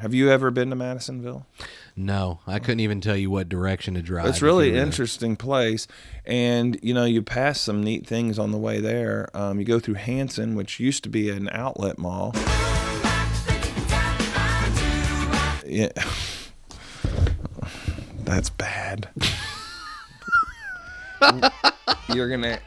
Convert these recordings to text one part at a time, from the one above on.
Have you ever been to Madisonville? No, I couldn't even tell you what direction to drive. It's really an interesting place, and you pass some neat things on the way there. You go through Hanson, which used to be an outlet mall. Yeah, that's bad. You're gonna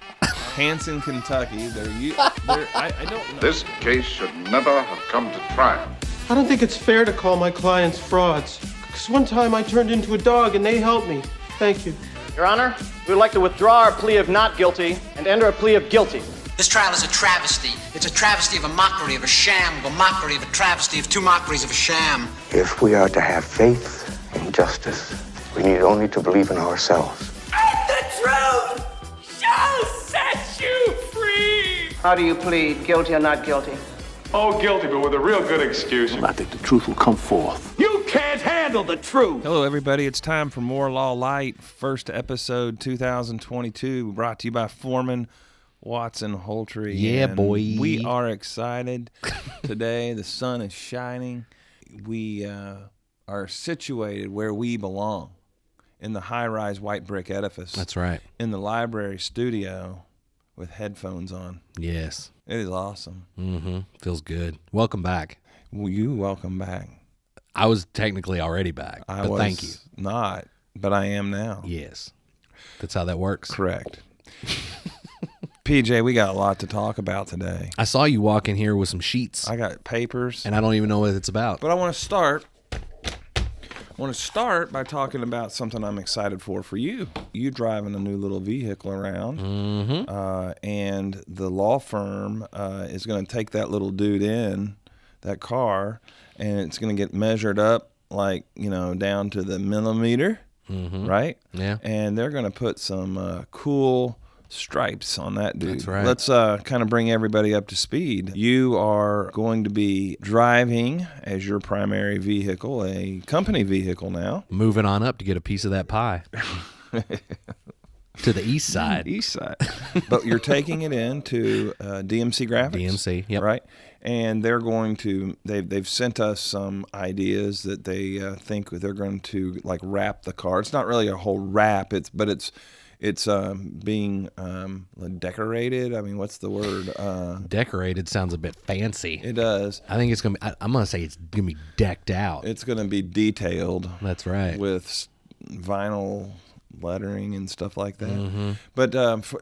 Hanson, Kentucky. I don't know. This case should never have come to trial. I don't think it's fair to call my clients frauds. Because one time I turned into a dog and they helped me. Thank you. Your Honor, we would like to withdraw our plea of not guilty and enter a plea of guilty. This trial is a travesty. It's a travesty of a mockery, of a sham, of a mockery, of a travesty, of two mockeries, of a sham. If we are to have faith in justice, we need only to believe in ourselves. And the truth shall set you free! How do you plead, guilty or not guilty? Oh, guilty, but with a real good excuse. I think the truth will come forth. You can't handle the truth! Hello, everybody. It's time for More Law Light, first episode 2022, brought to you by Foreman, Watson, Holtry. Yeah, and boy. We are excited today. The sun is shining. We are situated where we belong, in the high-rise white brick edifice. That's right. In the library studio with headphones on. Yes. It is awesome. Mm-hmm. Feels good. Welcome back. Well, you welcome back. I was technically already back, but thank you. Not, but I am now. Yes. That's how that works. Correct. PJ, we got a lot to talk about today. I saw you walk in here with some sheets, I got papers, and I don't even know what it's about. but I want to start by talking about something I'm excited for you. You driving a new little vehicle around, and the law firm is going to take that little dude in, that car, and it's going to get measured up down to the millimeter, right? Yeah. And they're going to put some cool stripes on that dude. That's right. Let's kind of bring everybody up to speed. You are going to be driving as your primary vehicle, a company vehicle now. Moving on up to get a piece of that pie. To the east side. East side. But you're taking it into DMC Graphics. DMC, yep. Right? And they're going to, they've sent us some ideas that they think they're going to wrap the car. It's not really a whole wrap, it's being decorated. I mean, what's the word? Decorated sounds a bit fancy. It does. I think it's going to be, I'm going to say it's going to be decked out. It's going to be detailed. That's right. With vinyl lettering and stuff like that. Mm-hmm. But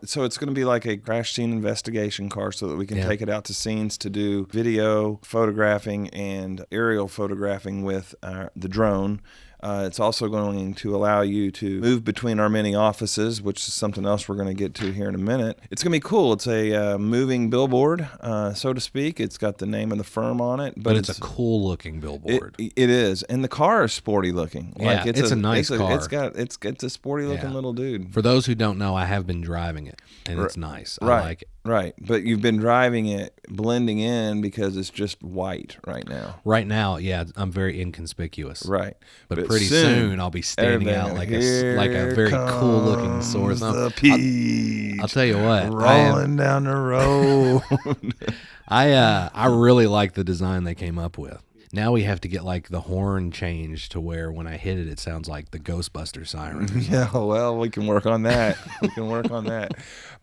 so it's going to be like a crash scene investigation car so that we can take it out to scenes to do video photographing and aerial photographing with the drone. It's also going to allow you to move between our many offices, which is something else we're going to get to here in a minute. It's going to be cool. It's a moving billboard, so to speak. It's got the name of the firm on it. But it's a cool-looking billboard. It is. And the car is sporty looking. Yeah, it's a nice car. It's a sporty looking little dude. For those who don't know, I have been driving it, and it's nice. I like it. Right, but you've been driving it, blending in because it's just white right now. Right now, yeah, I'm very inconspicuous. Right, but pretty soon I'll be standing out like a very cool looking sore thumb. I'll tell you what, rolling down the road. I really like the design they came up with. Now we have to get the horn changed to where when I hit it, it sounds like the Ghostbuster siren. Yeah, well, we can work on that.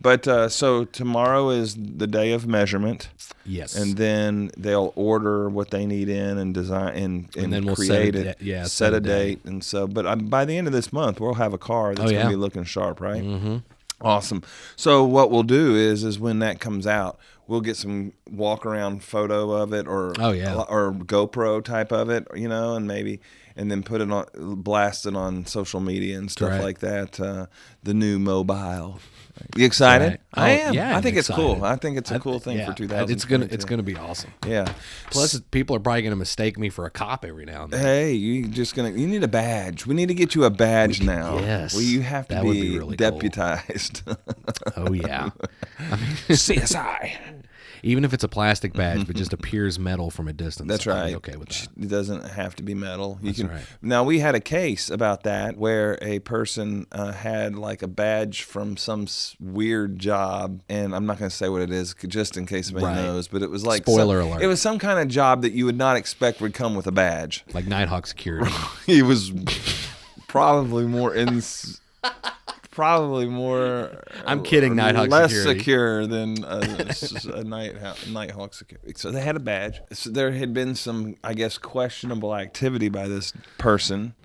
But so tomorrow is the day of measurement. Yes. And then they'll order what they need in and design and then we'll create it. Set a date. And so, but by the end of this month, we'll have a car that's going to be looking sharp, right? Mm-hmm. Awesome. So what we'll do is when that comes out, we'll get some walk around photo of it or GoPro type of it, and then put it on, blast it on social media and stuff like that. The new mobile. You excited? Right. I am. Yeah, I think it's excited. cool. I think it's a cool thing for 2022. It's gonna be awesome. Yeah. Plus, people are probably gonna mistake me for a cop every now and then. Hey, you need a badge. We need to get you a badge now. Yes. Well, you have to be really deputized. Cool. Oh yeah. CSI. Even if it's a plastic badge, but just appears metal from a distance. That's I'd right. be okay with that. It doesn't have to be metal. That's right. Now, we had a case about that where a person had like a badge from some weird job, and I'm not going to say what it is just in case somebody knows, but it was like spoiler alert. It was some kind of job that you would not expect would come with a badge. Like Nighthawk security. He was probably more I'm kidding. Nighthawk less security. secure than a Nighthawk security. So they had a badge. So there had been some, I guess, questionable activity by this person.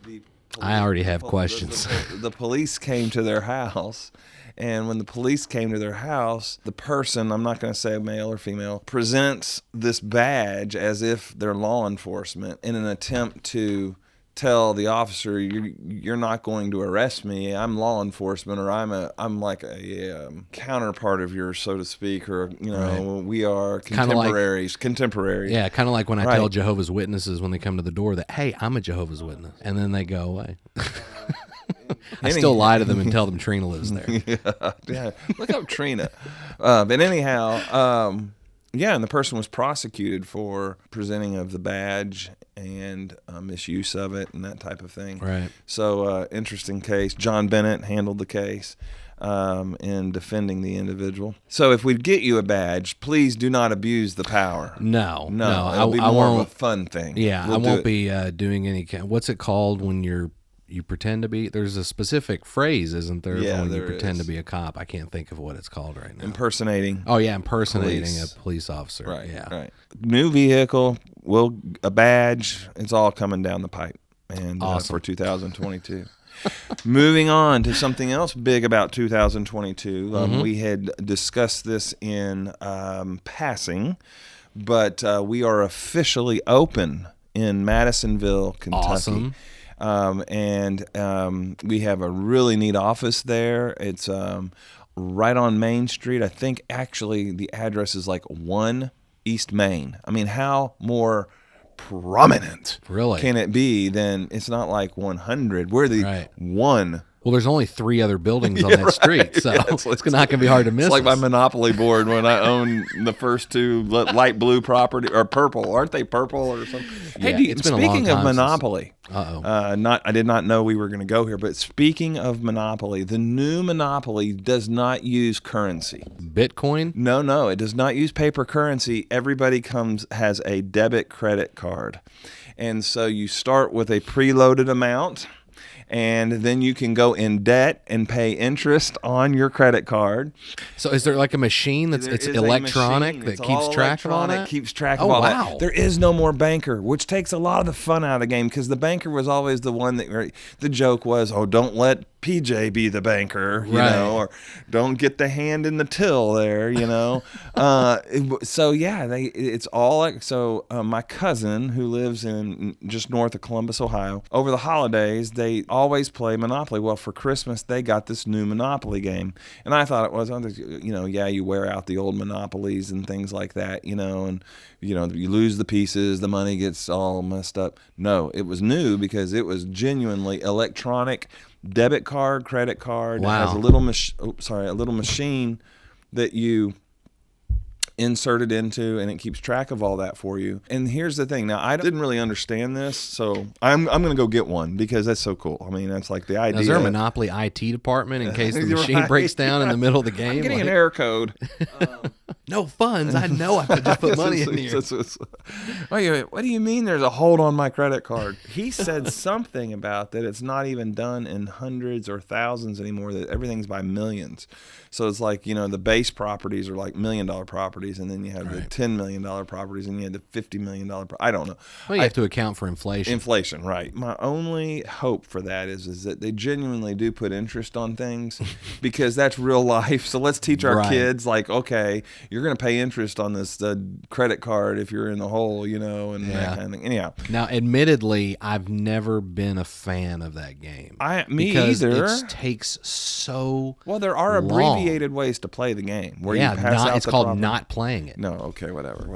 I already have questions. The police came to their house. And when the police came to their house, the person, I'm not going to say male or female, presents this badge as if they're law enforcement in an attempt to tell the officer, you're not going to arrest me. I'm law enforcement, or I'm like a counterpart of yours, so to speak, or we are contemporaries. Yeah, kind of like when I tell Jehovah's Witnesses when they come to the door that, hey, I'm a Jehovah's Witness, and then they go away. I still lie to them and tell them Trina lives there. Yeah. Look up Trina. But anyhow, and the person was prosecuted for presenting of the badge and misuse of it and that type of thing. Right. So, interesting case. John Bennett handled the case in defending the individual. So, if we get you a badge, please do not abuse the power. No. It'll be more of a fun thing. Yeah, I won't be doing any. What's it called when you pretend to be? There's a specific phrase, isn't there? Yeah, when you pretend to be a cop. I can't think of what it's called right now. Impersonating. Oh yeah, impersonating a police officer. Right. Yeah. Right. New vehicle, a badge. It's all coming down the pipe, and awesome. For 2022. Moving on to something else big about 2022. We had discussed this in passing, but we are officially open in Madisonville, Kentucky. Awesome. We have a really neat office there. It's right on Main Street. I think actually the address is like 1 East Main. I mean, how more prominent can it be than it's not like 100. We're the one. Well, there's only 3 other buildings on that street, so it's not going to be hard to miss. It's like my Monopoly board when I own the first 2 light blue property, or purple. Aren't they purple or something? Yeah, Hey, speaking of Monopoly, I did not know we were going to go here, but speaking of Monopoly, the new Monopoly does not use currency. Bitcoin? No, it does not use paper currency. Everybody has a debit credit card. And so you start with a preloaded amount, and then you can go in debt and pay interest on your credit card. So is there like a machine that's electronic that keeps track of all that? Keeps track of all that. There is no more banker, which takes a lot of the fun out of the game, because the banker was always the one that the joke was, don't let PJ be the banker, you know, or don't get the hand in the till there, you know. So yeah, it's all like, so my cousin who lives in just north of Columbus, Ohio, over the holidays they always play Monopoly. Well, for Christmas they got this new Monopoly game, and I thought it was, you wear out the old Monopolies and things like that, you know, and you lose the pieces, the money gets all messed up. No, it was new because it was genuinely electronic. Debit card, credit card. Wow. It has a little machine that you insert it into, and it keeps track of all that for you. And here's the thing. Now, I didn't really understand this, so I'm going to go get one because that's so cool. I mean, that's like the idea. Now, is there a Monopoly IT department in case the machine breaks down in the middle of the game? I'm getting an error code. No funds. I know I could just put money in here. Wait, what do you mean there's a hold on my credit card? He said something about that it's not even done in hundreds or thousands anymore, that everything's by millions. So it's like, the base properties are like $1 million properties, and then you have the $10 million properties, and you have the $50 million. I don't know. Well, you have to account for inflation. Inflation, right. My only hope for that is that they genuinely do put interest on things, because that's real life. So let's teach our kids, like, okay, you're going to pay interest on this credit card if you're in the hole, and that kind of thing. Anyhow. Now, admittedly, I've never been a fan of that game. Me either. It takes so well, there are abbreviated ways to play the game where you pass out it's the called problem. Not playing it. No, okay, whatever.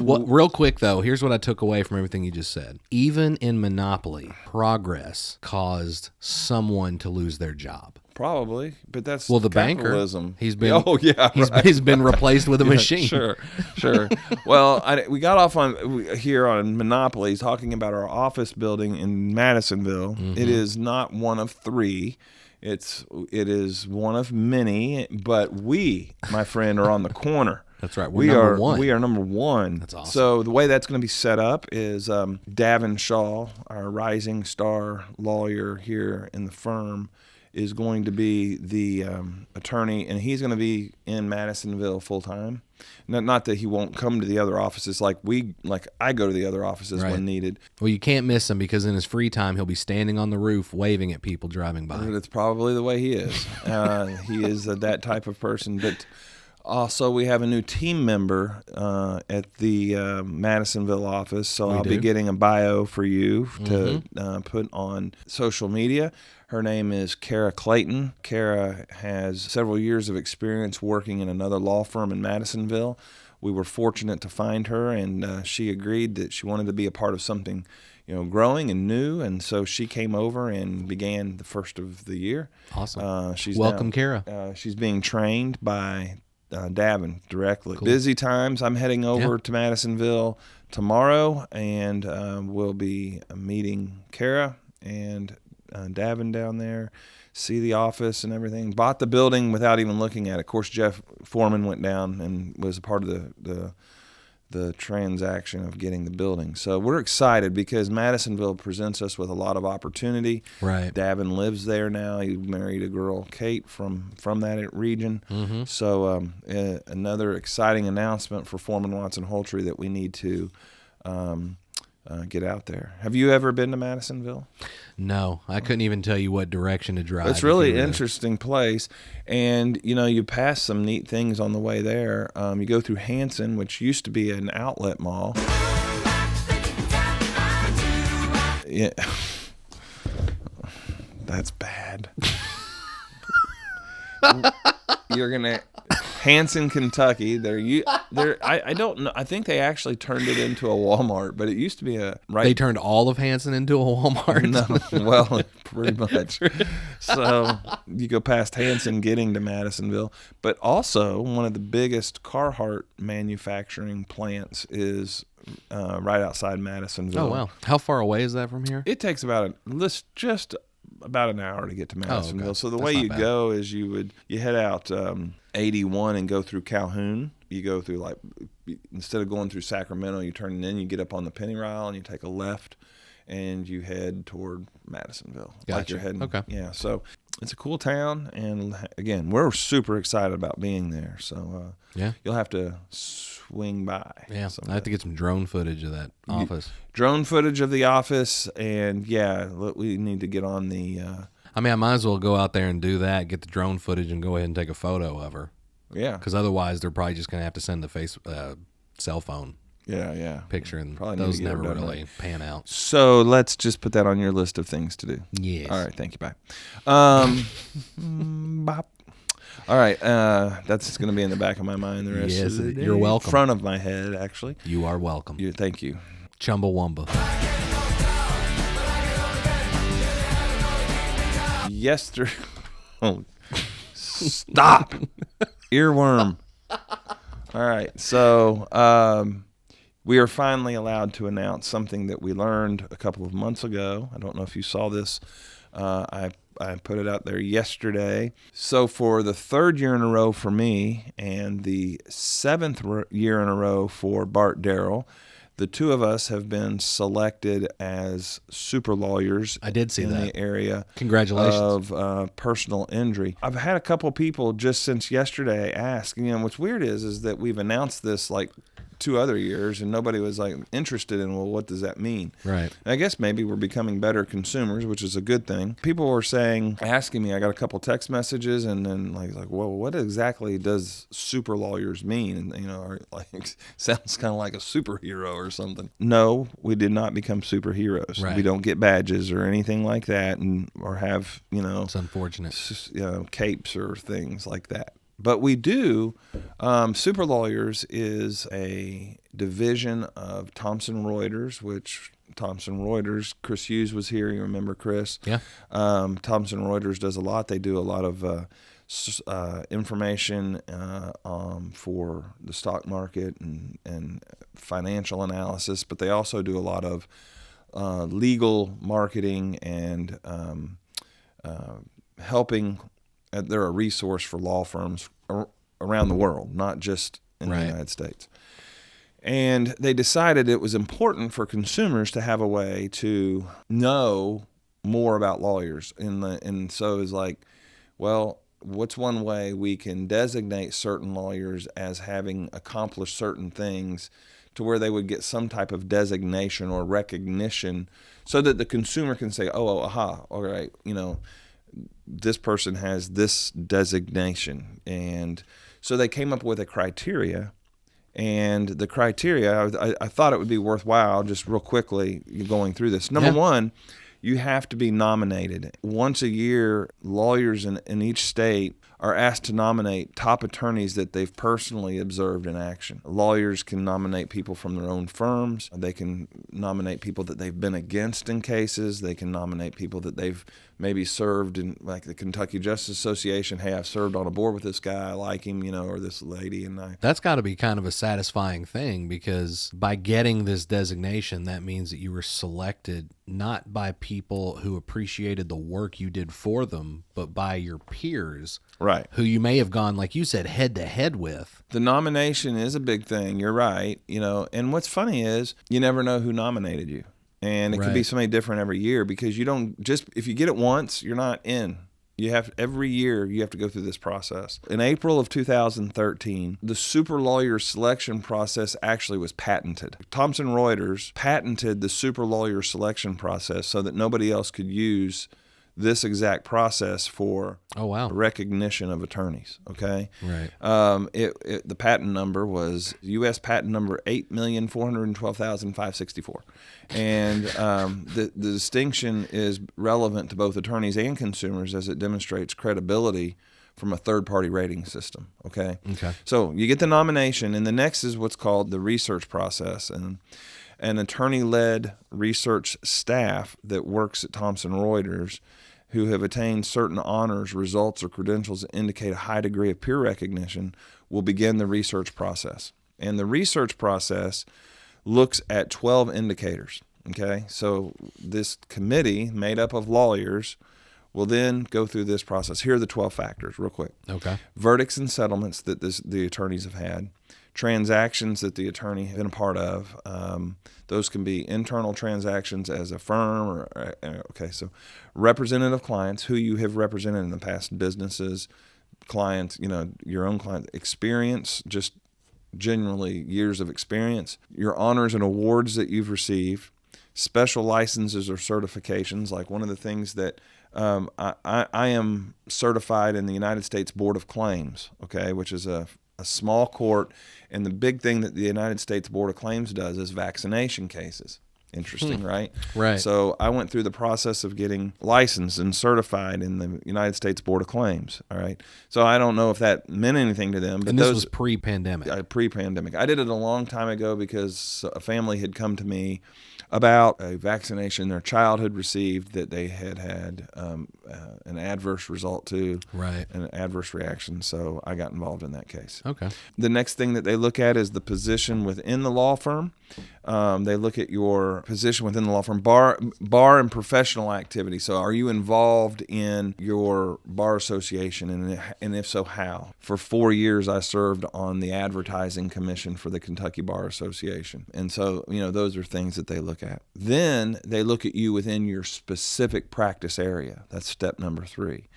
Well, real quick though, here's what I took away from everything you just said. Even in Monopoly, progress caused someone to lose their job. Probably, but that's the capitalism. Banker. He's been he's been replaced with a machine. Sure. Well, we got off here on Monopoly talking about our office building in Madisonville. Mm-hmm. It is not one of 3. It is one of many, but we, my friend, are on the corner. That's right. We're number 1. We are number 1. That's awesome. So the way that's going to be set up is Davin Shaw, our rising star lawyer here in the firm, is going to be the attorney, and he's going to be in Madisonville full time. Not that he won't come to the other offices like I go to the other offices when needed. Well, you can't miss him because in his free time he'll be standing on the roof waving at people driving by. That's probably the way he is. He is that type of person. But also, we have a new team member at the Madisonville office, so I'll be getting a bio for you to put on social media. Her name is Kara Clayton. Kara has several years of experience working in another law firm in Madisonville. We were fortunate to find her, and she agreed that she wanted to be a part of something, growing and new, and so she came over and began the first of the year. Awesome. Welcome, Kara. She's being trained by Davin directly. Cool. Busy times. I'm heading over to Madisonville tomorrow, and we'll be meeting Kara and Davin down there, see the office and everything. Bought the building without even looking at it. Of course, Jeff Foreman went down and was a part of the transaction of getting the building. So we're excited because Madisonville presents us with a lot of opportunity. Right. Davin lives there now. He married a girl, Kate, from that region. Mm-hmm. So another exciting announcement for Foreman Watson Holtry that we need to get out there. Have you ever been to Madisonville? No, I couldn't even tell you what direction to drive. It's really an interesting place, and you pass some neat things on the way there. You go through Hanson, which used to be an outlet mall. Yeah, that's bad. You're gonna Hanson, Kentucky. I don't know. I think they actually turned it into a Walmart, but it used to be They turned all of Hanson into a Walmart. No, well, pretty much. So you go past Hanson, getting to Madisonville, but also one of the biggest Carhartt manufacturing plants is right outside Madisonville. Oh wow! How far away is that from here? It takes just about an hour to get to Madisonville. Okay. So the way you go is you head out 81 and go through Calhoun. You go through instead of going through Sacramento, you turn in, you get up on the Pennyrile and you take a left and you head toward Madisonville. Gotcha. Like you're heading. Okay. Yeah. So it's a cool town, and again, we're super excited about being there. So you'll have to swing by. Yeah, I have to get some drone footage of that office. Drone footage of the office, and we need to get on the. I might as well go out there and do that, get the drone footage, and go ahead and take a photo of her. Yeah. Because otherwise, they're probably just going to have to send the cell phone. Yeah. Picture, and probably those never really pan out. So let's just put that on your list of things to do. Yes. All right. Thank you. Bye. Bop. All right. That's going to be in the back of my mind the rest of the day. You're welcome. Front of my head, actually. You are welcome. Thank you. Chumbawamba. Yesterday. Oh, stop. Earworm. All right. So we are finally allowed to announce something that we learned a couple of months ago. I don't know if you saw this. I put it out there yesterday. So for the 3rd year in a row for me and the 7th year in a row for Bart Darrell, the two of us have been selected as super lawyers. I did see in that. The area. Congratulations. Of personal injury. I've had a couple people just since yesterday ask. What's weird is that we've announced this 2 other years, and nobody was interested in, well, what does that mean? Right. And I guess maybe we're becoming better consumers, which is a good thing. People were asking me, I got a couple text messages, and then well, what exactly does super lawyers mean? And sounds kind of like a superhero or something. No, we did not become superheroes. Right. We don't get badges or anything like that, or have It's unfortunate. Capes or things like that. But we do. Super Lawyers is a division of Thomson Reuters, which Thomson Reuters. Chris Hughes was here. You remember Chris? Yeah. Thomson Reuters does a lot. They do a lot of information for the stock market and financial analysis, but they also do a lot of legal marketing and helping. They're a resource for law firms around the world, not just in the United States. And they decided it was important for consumers to have a way to know more about lawyers. And so it's like, well, what's one way we can designate certain lawyers as having accomplished certain things to where they would get some type of designation or recognition so that the consumer can say, aha, all right, this person has this designation. And so they came up with a criteria. And the criteria, I thought it would be worthwhile just real quickly going through this. Number one, you have to be nominated. Once a year, lawyers in each state are asked to nominate top attorneys that they've personally observed in action. Lawyers can nominate people from their own firms. They can nominate people that they've been against in cases. They can nominate people that they've maybe served in, like the Kentucky Justice Association. Hey, I've served on a board with this guy. I like him, or this lady. That's got to be kind of a satisfying thing, because by getting this designation, that means that you were selected not by people who appreciated the work you did for them, but by your peers. Right. Who you may have gone, like you said, head to head with. The nomination is a big thing. You're right. And what's funny is you never know who nominated you. And it could be somebody different every year, because you don't just, if you get it once, you're not in. Every year you have to go through this process. In April of 2013, the super lawyer selection process actually was patented. Thomson Reuters patented the super lawyer selection process so that nobody else could use this exact process for recognition of attorneys. Okay, right. The patent number was U.S. patent number 8,412,564, and the distinction is relevant to both attorneys and consumers as it demonstrates credibility from a third-party rating system. Okay. So you get the nomination, and the next is what's called the research process, and an attorney-led research staff that works at Thomson Reuters who have attained certain honors, results, or credentials that indicate a high degree of peer recognition will begin the research process. And the research process looks at 12 indicators. Okay, so this committee made up of lawyers will then go through this process. Here are the 12 factors real quick. Okay. Verdicts and settlements that the attorneys have had. Transactions that the attorney has been a part of. Those can be internal transactions as a firm. So representative clients, who you have represented in the past, businesses, clients, your own client. Experience, just generally years of experience. Your honors and awards that you've received. Special licenses or certifications, like one of the things that I am certified in the United States Board of Claims, okay, which is a small court, and the big thing that the United States Board of Claims does is vaccination cases. Interesting, right? Right. So I went through the process of getting licensed and certified in the United States Board of Claims, all right? So I don't know if that meant anything to them. But and this was pre-pandemic. Pre-pandemic. I did it a long time ago because a family had come to me about a vaccination their child had received that they had an adverse result to, right, an adverse reaction. So I got involved in that case. Okay. The next thing that they look at is the position within the law firm. They look at your position within the law firm, bar and professional activity. So are you involved in your bar association, and if so, how? For 4 years, I served on the advertising commission for the Kentucky Bar Association. And so, those are things that they look at. Then they look at you within your specific practice area. That's step number 3.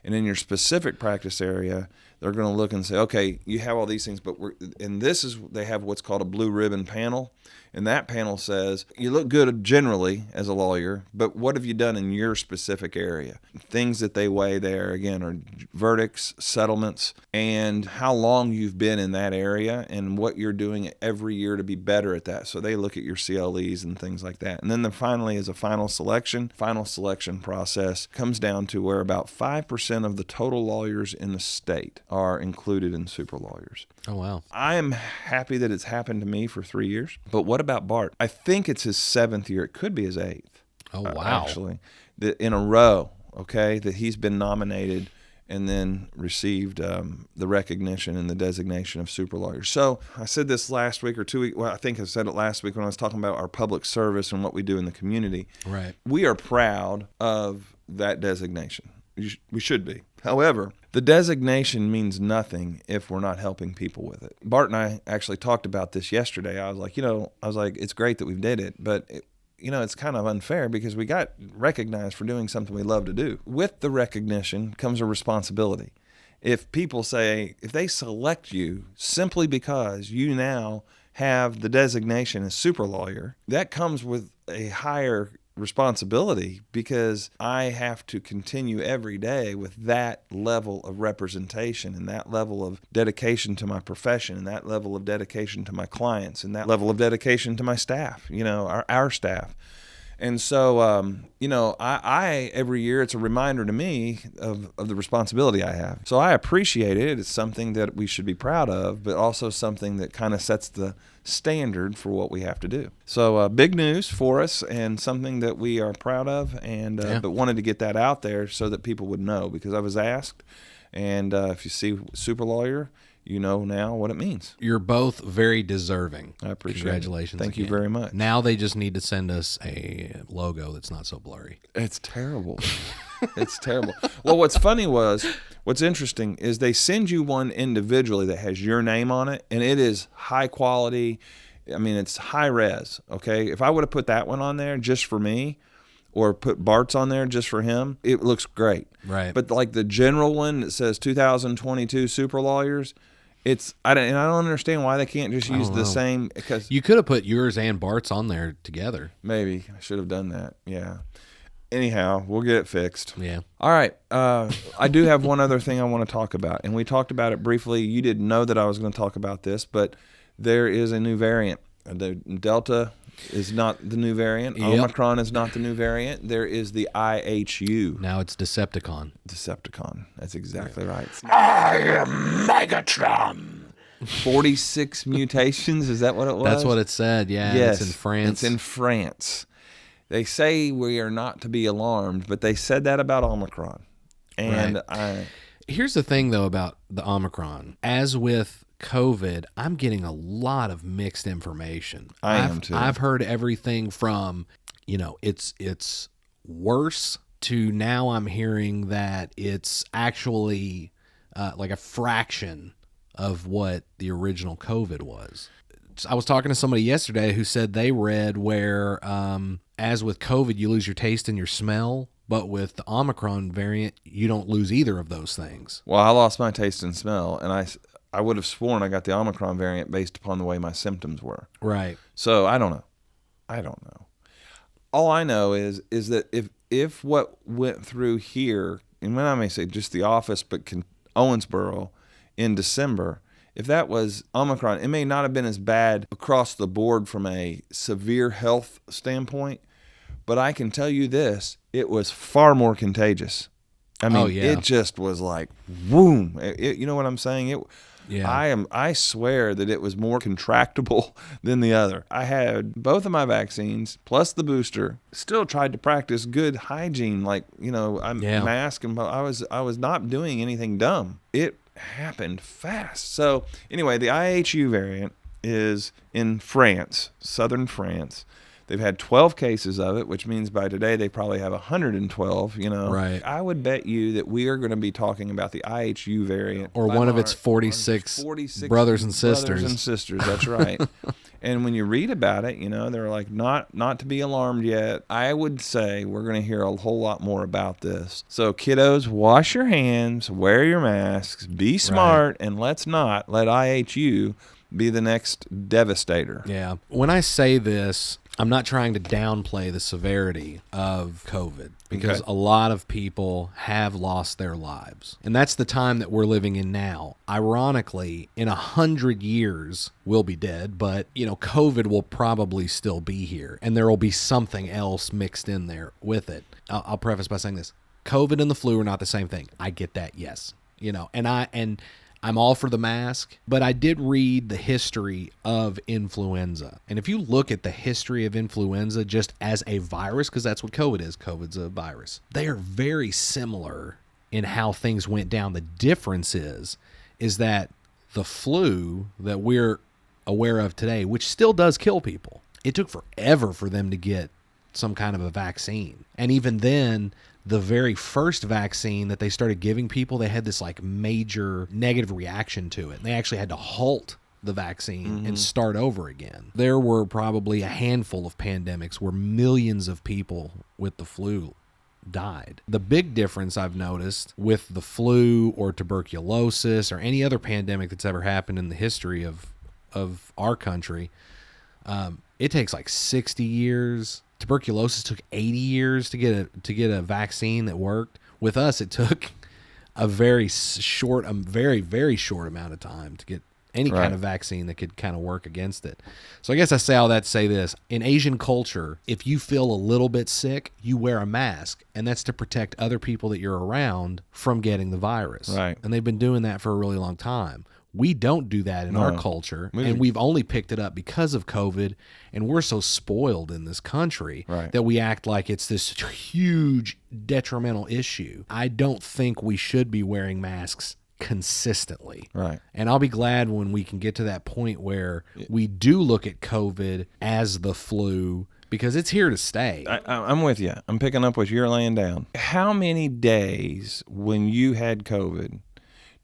And in your specific practice area, they're going to look and say, okay, you have all these things, but they have what's called a blue ribbon panel. And that panel says, you look good generally as a lawyer, but what have you done in your specific area? Things that they weigh there, again, are verdicts, settlements, and how long you've been in that area and what you're doing every year to be better at that. So they look at your CLEs and things like that. And then finally is a final selection. Final selection process comes down to where about 5% of the total lawyers in the state are included in super lawyers. Oh, wow. I am happy that it's happened to me for 3 years. But what about Bart? I think it's his 7th year. It could be his 8th. Oh, wow. Actually, in a row, okay, that he's been nominated and then received the recognition and the designation of super lawyer. So I said this last week or 2 weeks. Well, I think I said it last week when I was talking about our public service and what we do in the community. Right. We are proud of that designation. We should be. However, the designation means nothing if we're not helping people with it. Bart and I actually talked about this yesterday. I was like, it's great that we did it, but it's kind of unfair because we got recognized for doing something we love to do. With the recognition comes a responsibility. If they select you simply because you now have the designation as super lawyer, that comes with a higher responsibility because I have to continue every day with that level of representation and that level of dedication to my profession and that level of dedication to my clients and that level of dedication to my staff, our staff. And so, I every year, it's a reminder to me of the responsibility I have. So I appreciate it. It's something that we should be proud of, but also something that kind of sets the standard for what we have to do. So big news for us and something that we are proud of, and but wanted to get that out there so that people would know, because I was asked, and if you see super lawyer, you know now what it means. You're both very deserving. I appreciate it. Congratulations. Thank you very much. Now they just need to send us a logo that's not so blurry. It's terrible. It's terrible. Well, what's interesting is they send you one individually that has your name on it, and it is high quality. I mean, it's high res, okay? If I would have put that one on there just for me, or put Bart's on there just for him, it looks great. Right. But like the general one that says 2022 super lawyers, I don't understand why they can't just use the same. Because you could have put yours and Bart's on there together. Maybe I should have done that. Yeah. Anyhow, we'll get it fixed. Yeah. All right. I do have one other thing I want to talk about, and we talked about it briefly. You didn't know that I was going to talk about this, but there is a new variant. The Delta is not the new variant. Yep. Omicron is not the new variant. There is the IHU. Now it's Decepticon. That's exactly right. I am Megatron. 46 mutations. Is that what it was? That's what it said. Yeah. Yes. It's in France. It's in France. They say we are not to be alarmed, but they said that about Omicron. And right. Here's the thing, though, about the Omicron. As with COVID, I'm getting a lot of mixed information. I am too. I've heard everything from, it's worse to now I'm hearing that it's actually like a fraction of what the original COVID was. I was talking to somebody yesterday who said they read where, as with COVID, you lose your taste and your smell, but with the Omicron variant, you don't lose either of those things. Well, I lost my taste and smell, and I would have sworn I got the Omicron variant based upon the way my symptoms were. Right. So I don't know. All I know is that if what went through here, and when I may say just the office, but Owensboro in December, if that was Omicron, it may not have been as bad across the board from a severe health standpoint, but I can tell you this, it was far more contagious. I mean, It just was like, boom. You know what I'm saying? I swear that it was more contractable than the other. I had both of my vaccines plus the booster. Still tried to practice good hygiene, like mask, and I was not doing anything dumb. It happened fast. So anyway, the IHU variant is in France, southern France. They've had 12 cases of it, which means by today they probably have 112, Right. I would bet you that we are going to be talking about the IHU variant. Or one of its 46 brothers and sisters. Brothers and sisters, that's right. And when you read about it, they're like, not to be alarmed yet. I would say we're going to hear a whole lot more about this. So kiddos, wash your hands, wear your masks, be smart, and let's not let IHU be the next devastator. Yeah. When I say this, I'm not trying to downplay the severity of COVID, because a lot of people have lost their lives. And that's the time that we're living in now. Ironically, in 100 years, we'll be dead, but, COVID will probably still be here, and there will be something else mixed in there with it. I'll preface by saying this. COVID and the flu are not the same thing. I get that, yes. I'm all for the mask, but I did read the history of influenza. And if you look at the history of influenza just as a virus, because that's what COVID is, COVID's a virus, they are very similar in how things went down. The difference is that the flu that we're aware of today, which still does kill people, it took forever for them to get some kind of a vaccine. And even then, the very first vaccine that they started giving people, they had this like major negative reaction to it. And they actually had to halt the vaccine and start over again. There were probably a handful of pandemics where millions of people with the flu died. The big difference I've noticed with the flu or tuberculosis or any other pandemic that's ever happened in the history of our country, it takes like 60 years. Tuberculosis took 80 years to get a vaccine that worked. With us, it took a very short amount of time to get any kind of vaccine that could kind of work against it. So I guess I say all that to say this. In Asian culture, if you feel a little bit sick, you wear a mask, and that's to protect other people that you're around from getting the virus. Right. And they've been doing that for a really long time. We don't do that in our culture, and we've only picked it up because of COVID, and we're so spoiled in this country that we act like it's this huge detrimental issue. I don't think we should be wearing masks consistently. Right. And I'll be glad when we can get to that point where we do look at COVID as the flu, because it's here to stay. I'm with you. I'm picking up what you're laying down. How many days when you had COVID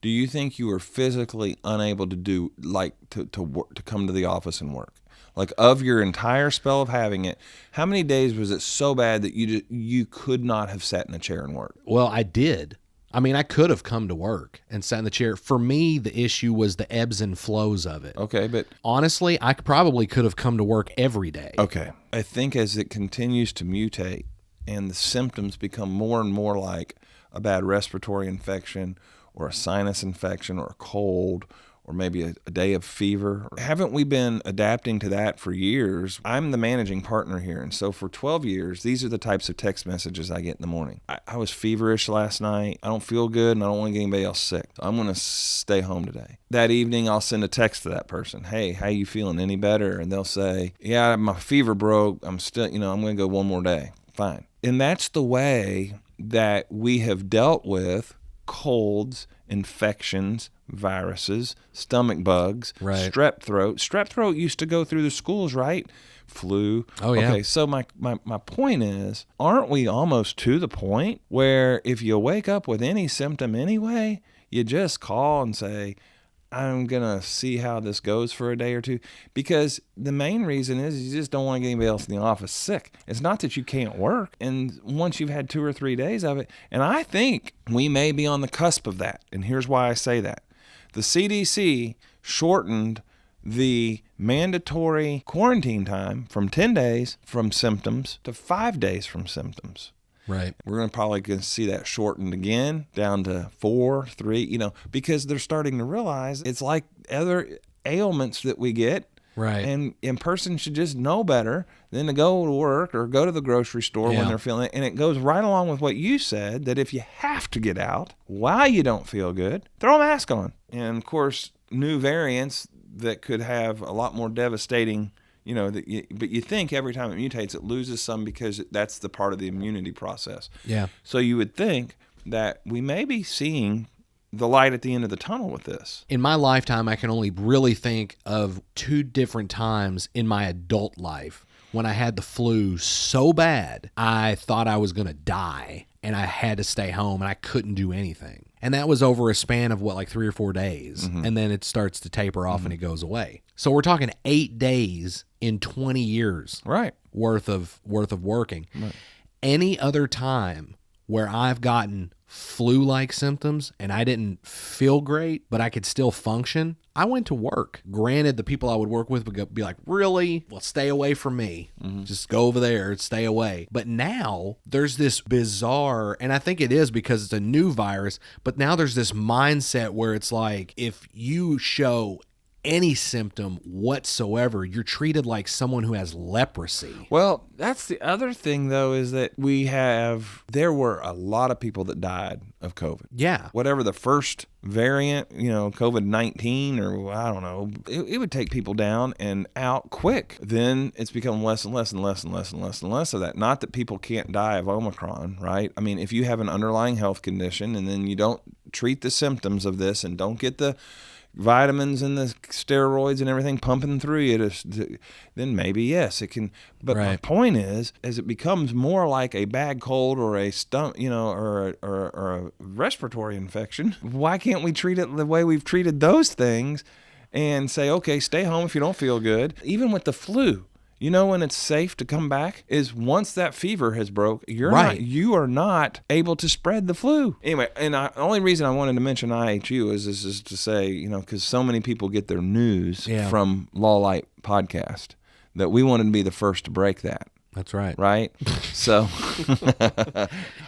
do you think you were physically unable to do, like, to work, to come to the office and work? Like, of your entire spell of having it, how many days was it so bad that you could not have sat in a chair and worked? Well, I did. I mean, I could have come to work and sat in the chair. For me, the issue was the ebbs and flows of it. Okay, but honestly, I probably could have come to work every day. Okay. I think as it continues to mutate and the symptoms become more and more like a bad respiratory infection or a sinus infection or a cold or maybe a day of fever, haven't we been adapting to that for years? I'm the managing partner here, and so for 12 years, these are the types of text messages I get in the morning. I was feverish last night. I don't feel good, and I don't want to get anybody else sick. So I'm going to stay home today. That evening, I'll send a text to that person. Hey, how you feeling? Any better? And they'll say, yeah, my fever broke. I'm still, I'm going to go one more day. Fine. And that's the way that we have dealt with colds, infections, viruses, stomach bugs, strep throat. Strep throat used to go through the schools, right? Flu. Oh, yeah. Okay, so my point is, aren't we almost to the point where if you wake up with any symptom anyway, you just call and say, I'm going to see how this goes for a day or two? Because the main reason is you just don't want to get anybody else in the office sick. It's not that you can't work. And once you've had 2 or 3 days of it, and I think we may be on the cusp of that. And here's why I say that. The CDC shortened the mandatory quarantine time from 10 days from symptoms to 5 days from symptoms. Right. We're probably going to see that shortened again down to 4, 3, because they're starting to realize it's like other ailments that we get. Right. And a person should just know better than to go to work or go to the grocery store when they're feeling it. And it goes right along with what you said, that if you have to get out while you don't feel good, throw a mask on. And, of course, new variants that could have a lot more devastating but you think every time it mutates, it loses some because that's the part of the immunity process. Yeah. So you would think that we may be seeing the light at the end of the tunnel with this. In my lifetime, I can only really think of 2 different times in my adult life when I had the flu so bad, I thought I was going to die and I had to stay home and I couldn't do anything. And that was over a span of, like 3 or 4 days. Mm-hmm. And then it starts to taper off and it goes away. So we're talking 8 days in 20 years worth of working. Right. Any other time where I've gotten flu-like symptoms and I didn't feel great, but I could still function, I went to work. Granted, the people I would work with would be like, really? Well, stay away from me. Mm-hmm. Just go over there and stay away. But now there's this bizarre, and I think it is because it's a new virus, but now there's this mindset where it's like, if you show any symptom whatsoever, you're treated like someone who has leprosy. Well, that's the other thing, though, is that there were a lot of people that died of COVID. Yeah. Whatever the first variant, COVID-19 or I don't know, it would take people down and out quick. Then it's become less and less and less and less and less and less of that. Not that people can't die of Omicron, right? I mean, if you have an underlying health condition and then you don't treat the symptoms of this and don't get the vitamins and the steroids and everything pumping through you, then maybe yes, it can. But my point is, as it becomes more like a bad cold or a or a respiratory infection, why can't we treat it the way we've treated those things, and say, okay, stay home if you don't feel good? Even with the flu. When it's safe to come back is once that fever has broke, you are not able to spread the flu. Anyway, and the only reason I wanted to mention IHU is to say, because so many people get their news from Law Lite podcast that we wanted to be the first to break that. That's right. Right? So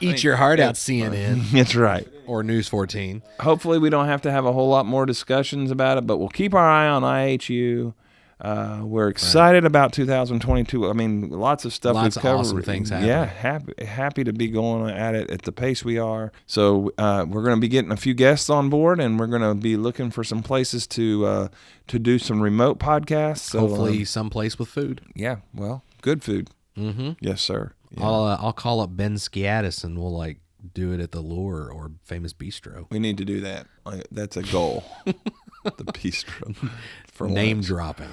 eat your heart out, CNN. That's right. Or News 14. Hopefully we don't have to have a whole lot more discussions about it, but we'll keep our eye on IHU. We're excited about 2022. I mean, lots of stuff we've covered. Awesome things happening. Yeah, happy to be going at it at the pace we are. So we're going to be getting a few guests on board, and we're going to be looking for some places to do some remote podcasts. So, hopefully, someplace with food. Yeah, well, good food. Mm-hmm. Yes, sir. Yeah. I'll call up Ben Skiatis, and we'll do it at the Lure or Famous Bistro. We need to do that. That's a goal. The bistro. For name dropping.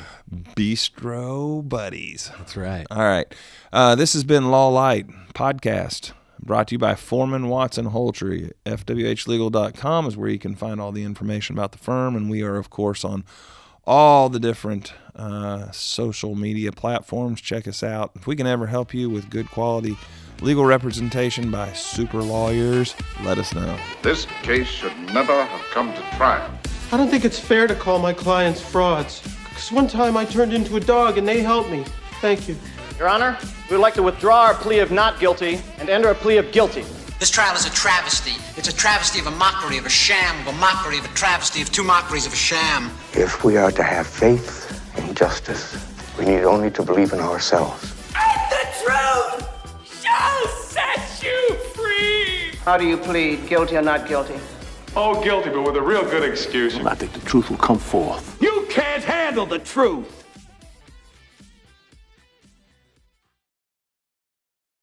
Bistro buddies. That's right. All right. This has been Law Lite podcast, brought to you by Foreman Watson Holtree. FWHlegal.com is where you can find all the information about the firm, and we are, of course, on all the different social media platforms. Check us out. If we can ever help you with good quality legal representation by super lawyers, let us know. This case should never have come to trial. I don't think it's fair to call my clients frauds. Because one time I turned into a dog and they helped me. Thank you. Your Honor, we would like to withdraw our plea of not guilty and enter a plea of guilty. This trial is a travesty. It's a travesty of a mockery, of a sham, of a mockery, of a travesty, of two mockeries of a sham. If we are to have faith in justice, we need only to believe in ourselves. And the truth shall set you free! How do you plead, guilty or not guilty? Oh, guilty, but with a real good excuse. I think the truth will come forth. You can't handle the truth!